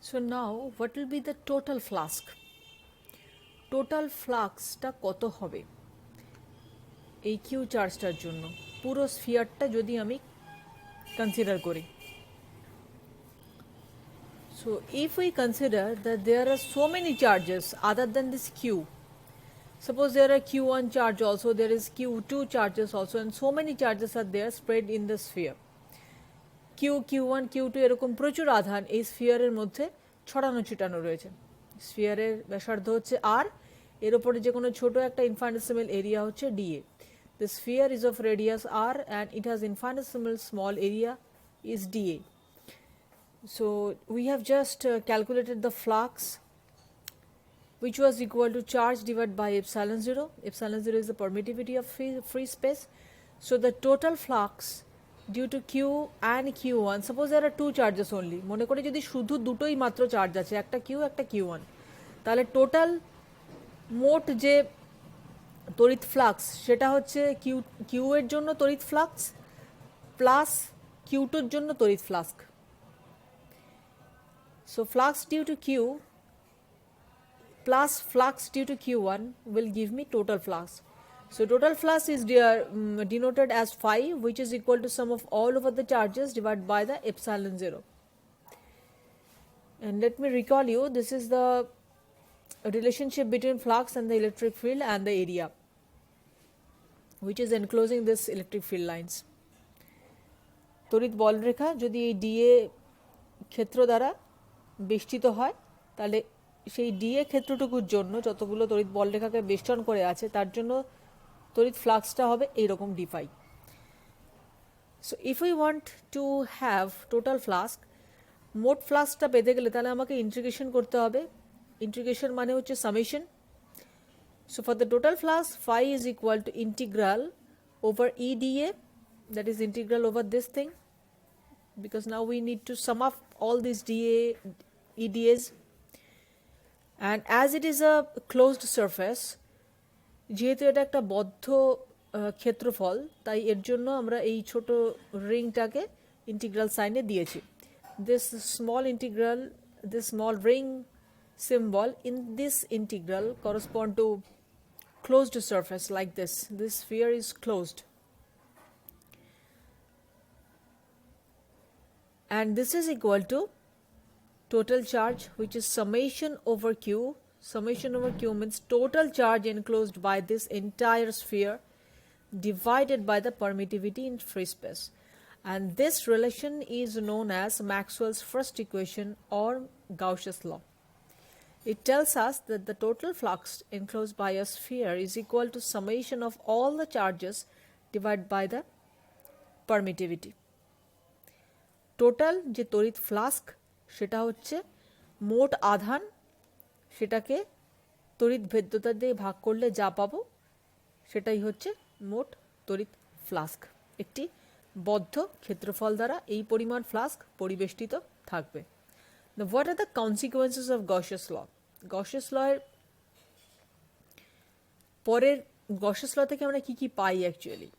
So now what will be the total flask? Total ফ্লাক্সটা কত হবে এই কিউ চার্জটার জন্য পুরো স্ফিয়ারটা যদি আমি কনসিডার করি? So if we consider that there are so many charges other than this q, suppose there are q1 charge also, there is q2 charges also, and so many charges are there spread in the sphere. q1 q2 এরকম প্রচুর আধান এই স্ফিয়ারের মধ্যে ছড়ানো ছিটানো রয়েছে। স্ফিয়ারের ব্যাসার্ধ হচ্ছে r, এর উপরে যে কোনো ছোট একটা ইনফাইনিটেসিমাল এরিয়া হচ্ছে dA. The sphere is of radius r and it has infinitesimal small area is dA. So we have just calculated the flux, which was equal to charge divided by epsilon 0. Epsilon 0 is the permittivity of free space. So the total flux due to q and q1, suppose there are two charges only, মনে করে যদি শুধু দুটোই মাত্র charge আছে, একটা q একটা q1, তাহলে টোটাল মোট যে তড়িৎ ফ্লাক্স সেটা হচ্ছে কিউ এর জন্য তড়িৎ ফ্লাক্স প্লাস q2 এর জন্য তড়িৎ flux. So flux due to q plus flux due to q1 will give me total flux. So total flux is denoted as phi, which is equal to sum of all over the charges divided by the epsilon 0. And let me recall you, this is the relationship between flux and the electric field and the area which is enclosing this electric field lines. তড়িৎ বলরেখা যদি এই dA ক্ষেত্র দ্বারা বেষ্টিত হয় তাহলে সেই dA ক্ষেত্রটুকুর জন্য যতগুলো তড়িৎ বলরেখাকে বেষ্টন করে আছে তার জন্য তড়িৎ ফ্লাক্সটা হবে এইরকম d phi. So if we want to have total flux, মোট ফ্লাক্সটা পেতে গেলে তাহলে আমাকে ইন্টিগ্রেশন করতে হবে। ইন্টিগ্রেশন মানে হচ্ছে summation. So for the total flux, phi is equal to integral over E dA, that is integral over this thing, because now we need to sum up all these dA EDAs, and as it is a closed surface, যেহেতু এটা একটা বদ্ধ ক্ষেত্রফল তাই এর জন্য আমরা এই ছোট রিংটাকে ইন্টিগ্রাল সাইনে দিয়েছি। This small integral, this small ring symbol in this integral correspond to closed surface like this. This sphere is closed, and this is equal to total charge, which is summation over q. Summation over q means total charge enclosed by this entire sphere divided by the permittivity in free space, and this relation is known as Maxwell's first equation or Gauss's law. It tells us that the total flux enclosed by a sphere is equal to summation of all the charges divided by the permittivity. Total যে তড়িৎ flask সেটা হচ্ছে মোট আধান, সেটাকে তড়িৎ ভেদ্যতা দিয়ে ভাগ করলে যা পাবো সেটাই হচ্ছে মোট তড়িৎ ফ্লাস্ক। একটি বদ্ধ ক্ষেত্রফল দ্বারা এই পরিমাণ ফ্লাস্ক পরিবেষ্টিত থাকবে। Now what are the consequences of Gauss's law? Gauss's law এর পরের Gauss's law থেকে আমরা কি কি পাই actually?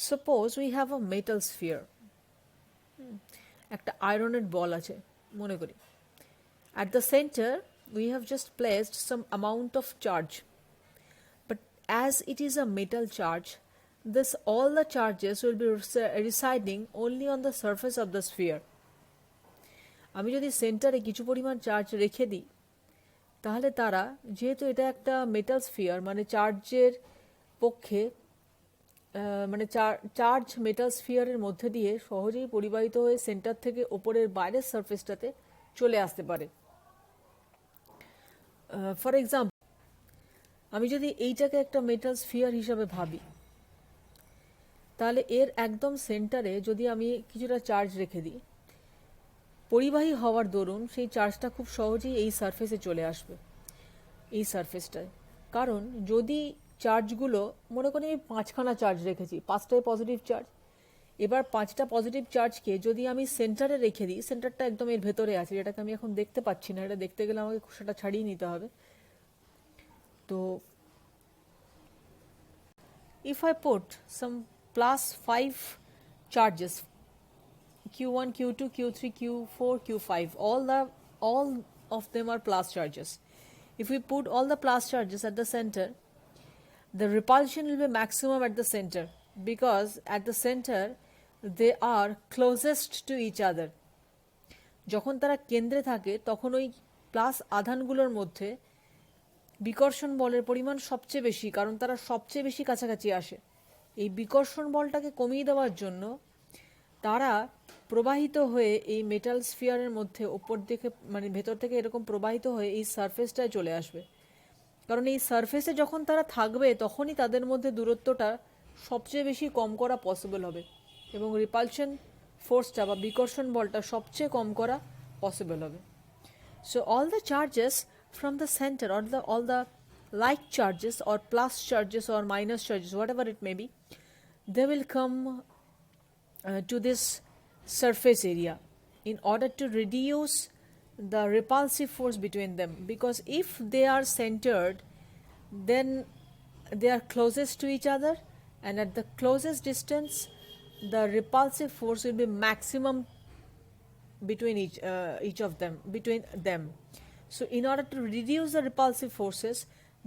Suppose we have a metal sphere, একটা আয়রনের বল আছে মনে করি। At the center we have just placed some amount of charge, but as it is a metal charge, this all the charges will be residing only on the surface of the sphere. আমি যদি সেন্টারে কিছু পরিমাণ charge রেখে দিই তাহলে তারা, যেহেতু এটা একটা মেটাল স্ফিয়ার, মানে চার্জের পক্ষে মানে চার্জ মেটাল স্ফিয়ারের মধ্যে দিয়ে সহজেই পরিবাহিত হয়ে সেন্টার থেকে ওপরের বাইরের সারফেসটাতে চলে আসতে পারে। ফর এক্সাম্পল, আমি যদি এইটাকে একটা মেটাল স্ফিয়ার হিসাবে ভাবি তাহলে এর একদম সেন্টারে যদি আমি কিছুটা চার্জ রেখে দিই, পরিবাহী হওয়ার দরুন সেই চার্জটা খুব সহজেই এই সারফেসে চলে আসবে, এই সারফেসটায়। কারণ যদি চার্জগুলো, মনে করি আমি 5খানা চার্জ রেখেছি, 5টাই পজিটিভ চার্জ, এবার 5টা পজিটিভ চার্জকে যদি আমি সেন্টারে রেখে দিই, সেন্টারটা একদম এর ভেতরে আছে, যেটাকে আমি এখন দেখতে পাচ্ছি না, এটা দেখতে গেলে আমাকে সেটা ছাড়িয়ে নিতে হবে। তো if I put some +5 charges, Q1, Q2, Q3, Q4, Q5. All of them are plus charges. If we put all the plus charges at the center, the repulsion will be maximum at the center, because at the center they are closest to each other. যখন তারা কেন্দ্রে থাকে তখন ওই plus আধানগুলোর মধ্যে বিকর্ষণ বলের পরিমাণ সবচেয়ে বেশি, কারণ তারা সবচেয়ে বেশি কাছাকাছি আসে। এই বিকর্ষণ বলটাকে কমিয়ে দেওয়ার জন্য তারা প্রবাহিত হয়ে এই মেটাল স্ফিয়ারের মধ্যে ওপর দিকে মানে ভেতর থেকে এরকম প্রবাহিত হয়ে এই সারফেসটায় চলে আসবে। কারণ এই সারফেসে যখন তারা থাকবে তখনই তাদের মধ্যে দূরত্বটা সবচেয়ে বেশি কম করা পসিবল হবে এবং রিপালশন ফোর্সটা বা বিকর্ষণ বলটা সবচেয়ে কম করা পসিবল হবে। So all the charges from the center, or all the like charges or plus charges or minus charges, whatever it may be, they will come to this surface area in order to reduce the repulsive force between them, because if they are centered then they are closest to each other, and at the closest distance the repulsive force will be maximum between between them. So in order to reduce the repulsive forces,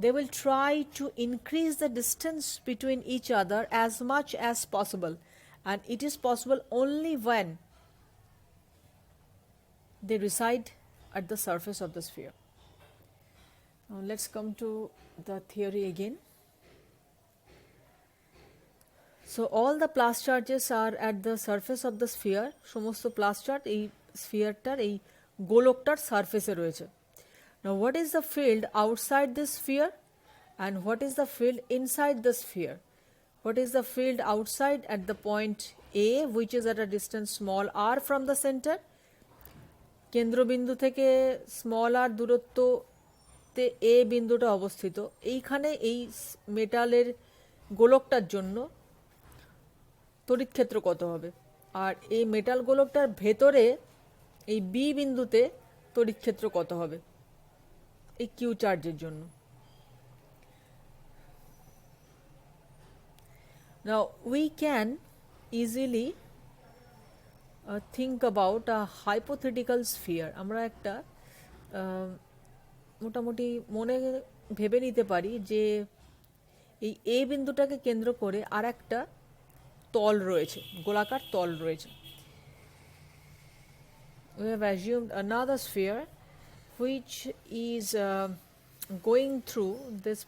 they will try to increase the distance between each other as much as possible, and it is possible only when they reside at the surface of the sphere. Now let's come to the theory again. So all the plus charges are at the surface of the sphere. সমস্ত plus charge এই স্ফিয়ারটার এই গোলকটার সারফেসে রয়েছে। Now what is the field outside this sphere and what is the field inside the sphere? What is the field outside at the point A, which is at a distance small r from the center? কেন্দ্রবিন্দু থেকে small r দূরত্বতে A বিন্দুটা অবস্থিত। এইখানে এই মেটালের গোলকটার জন্য তড়িৎ ক্ষেত্র কত হবে, আর এই মেটাল গোলকটার ভেতরে এই B বিন্দুতে তড়িৎ ক্ষেত্র কত হবে এই কিউ চার্জের জন্য। Now we can easily think about a hypothetical sphere. আমরা একটা মোটামুটি মনে ভেবে নিতে পারি যে এই A বিন্দুটাকে কেন্দ্র করে আর একটা তল রয়েছে, গোলাকার তল রয়েছে। We have assumed another sphere which is going through this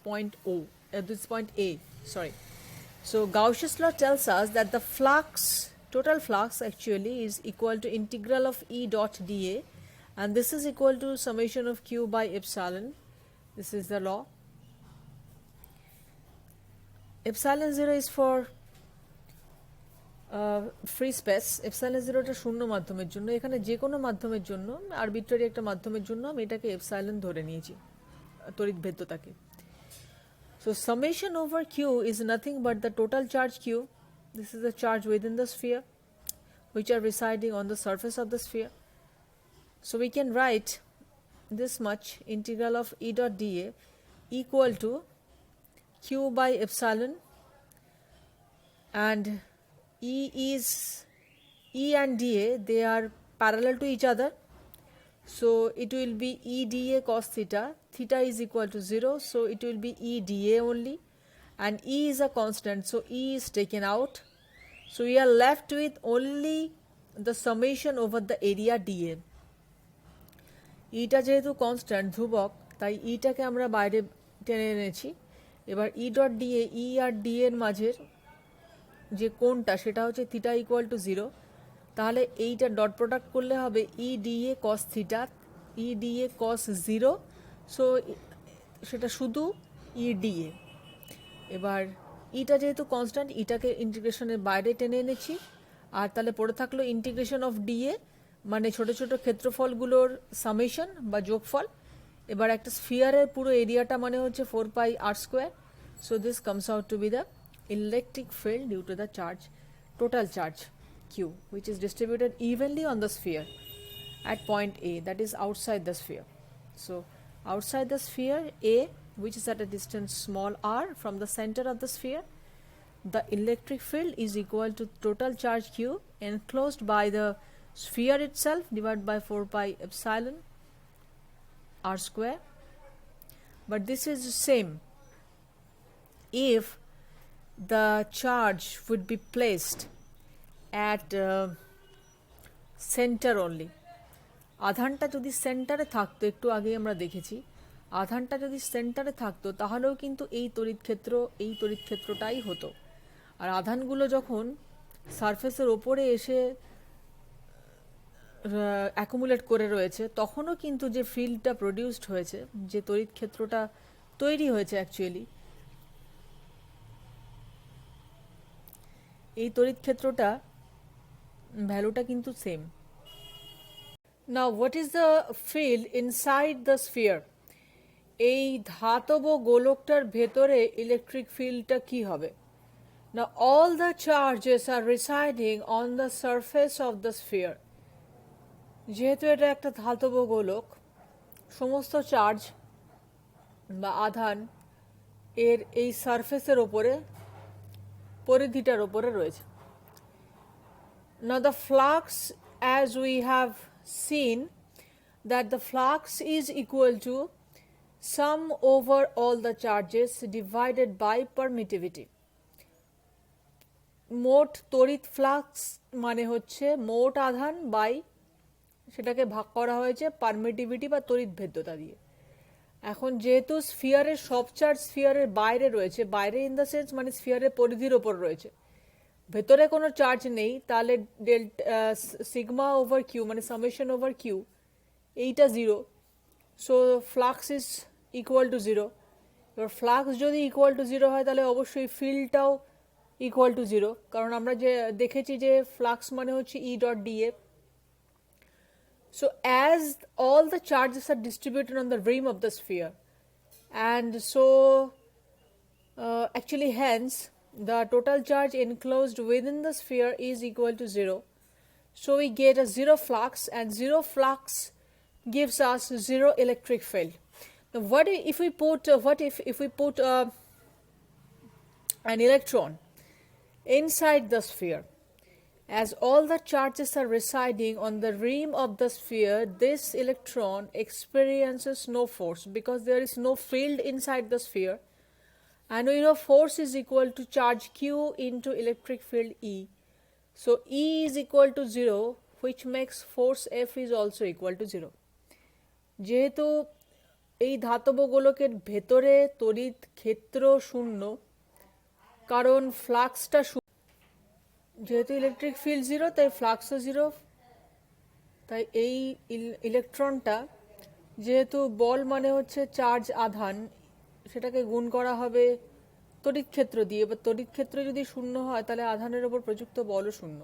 point A. So Gauss's law tells us that the total flux actually is equal to integral of E dot dA, and this is equal to summation of Q by epsilon. This is the law. Epsilon 0 is for free space. Epsilon জিরোটা শূন্য মাধ্যমের জন্য, এখানে যে কোনো মাধ্যমের জন্য arbitrary একটা মাধ্যমের জন্য আমি এটাকে এপসাইলন ধরে নিয়েছি তড়িৎ ভেদ্যতাকে। So summation over Q is nothing but the total charge Q. This is the charge within the sphere which are residing on the surface of the sphere. So we can write this much integral of E dot dA equal to Q by epsilon, and E and dA, they are parallel to each other, so it will be E dA cos theta. Theta is equal to 0, so it will be E dA only, and E is a constant, so E is taken out, so we are left with only the summation over the area dA. ইটা যেহেতু constant ধ্রুবক, তাই ইটাকে আমরা বাইরে টেনে এনেছি। এবার E dot DA, ই আর D এর মাঝের যে কোণটা সেটা হচ্ছে থিটা ইকুয়াল টু 0, তাহলে এইটা ডট প্রোডাক্ট করলে হবে ই ডিএ কস থিটা, ই ডিএ কস 0, সো সেটা শুধু ই ডিএ। এবার ইটা যেহেতু কনস্ট্যান্ট, ইটাকে ইন্টিগ্রেশনের বাইরে টেনে এনেছি, আর তাহলে পড়ে থাকলো ইন্টিগ্রেশন অফ ডিএ, মানে ছোট ছোট ক্ষেত্রফলগুলোর সামেশন বা যোগফল। এবার একটা স্ফিয়ারের পুরো এরিয়াটা মানে হচ্ছে 4 pi r square. So this comes out to be the electric field due to the charge, total charge Q, which is distributed evenly on the sphere at point A, that is outside the sphere. So outside the sphere A, which is at a distance small r from the center of the sphere, the electric field is equal to total charge Q enclosed by the sphere itself divided by 4 pi epsilon r square. But this is the same if the charge would be placed at center only. আধানটা যদি সেন্টারে থাকতো, একটু আগে আমরা দেখেছি, আধানটা যদি সেন্টারে থাকতো তাহলেও কিন্তু এই তড়িৎক্ষেত্রটাই হতো। আর আধানগুলো যখন সারফেসের ওপরে এসে অ্যাকুমুলেট করে রয়েছে তখনও কিন্তু যে ফিল্ডটা প্রডিউসড হয়েছে, যে তড়িৎক্ষেত্রটা তৈরি হয়েছে অ্যাকচুয়ালি, এই তড়িৎক্ষেত্রটা ভ্যালুটা কিন্তু same. Now what is the field inside the sphere? এই ধাতব গোলকটার ভেতরে ইলেকট্রিক ফিল্ডটা কি হবে? Now all the charges are residing on the surface of the sphere. যেহেতু এটা একটা ধাতব গোলক, সমস্ত চার্জ বা আধান এর এই সারফেসের ওপরে, পরিধিটার ওপরে রয়েছে। Now the flux, as we have seen, that the flux is equal to sum over all the charges divided by permittivity. মোট তড়িৎ ফ্লাক্স মানে হচ্ছে মোট আধান বাই সেটাকে ভাগ করা হয়েছে পারমিটিভিটি বা তড়িৎ ভেদ্যতা দিয়ে। এখন যেহেতু স্ফিয়ারের সব চার্জ স্ফিয়ারের বাইরে রয়েছে, বাইরে ইন দ্য সেন্স মানে স্ফিয়ারের পরিধির ওপর রয়েছে, ভেতরে কোনো চার্জ নেই, তাহলে সিগমা ওভার কিউ মানে সামেশন ওভার কিউ এইটা zero. So flux is equal to zero. এবার ফ্লাক্স যদি ইকুয়াল টু জিরো হয় তাহলে অবশ্যই ফিল্ডটাও ইকুয়াল টু জিরো, কারণ আমরা যে দেখেছি যে ফ্লাক্স মানে হচ্ছে E dot DA. So as all the charges are distributed on the rim of the sphere, and so actually hence the total charge enclosed within the sphere is equal to zero. So we get a zero flux, and zero flux gives us zero electric field. Now what if we put an electron inside the sphere? As all the charges are residing on the rim of the sphere, this electron experiences no force because there is no field inside the sphere. And we know force is equal to charge Q into electric field E. So E is equal to 0, which makes force F is also equal to 0. যেহেতু এই ধাতব গোলকের ভেতরে তড়িৎ ক্ষেত্র শূন্য, কারণ ফ্লাক্সটা যেহেতু ইলেকট্রিক ফিল্ড জিরো তাই ফ্লাক্সও জিরো, তাই এই ইলেকট্রনটা যেহেতু বল মানে হচ্ছে চার্জ আধান, সেটাকে গুণ করা হবে তড়িৎক্ষেত্র দিয়ে। বা তড়িৎক্ষেত্র যদি শূন্য হয় তাহলে আধানের ওপর প্রযুক্ত বলও শূন্য।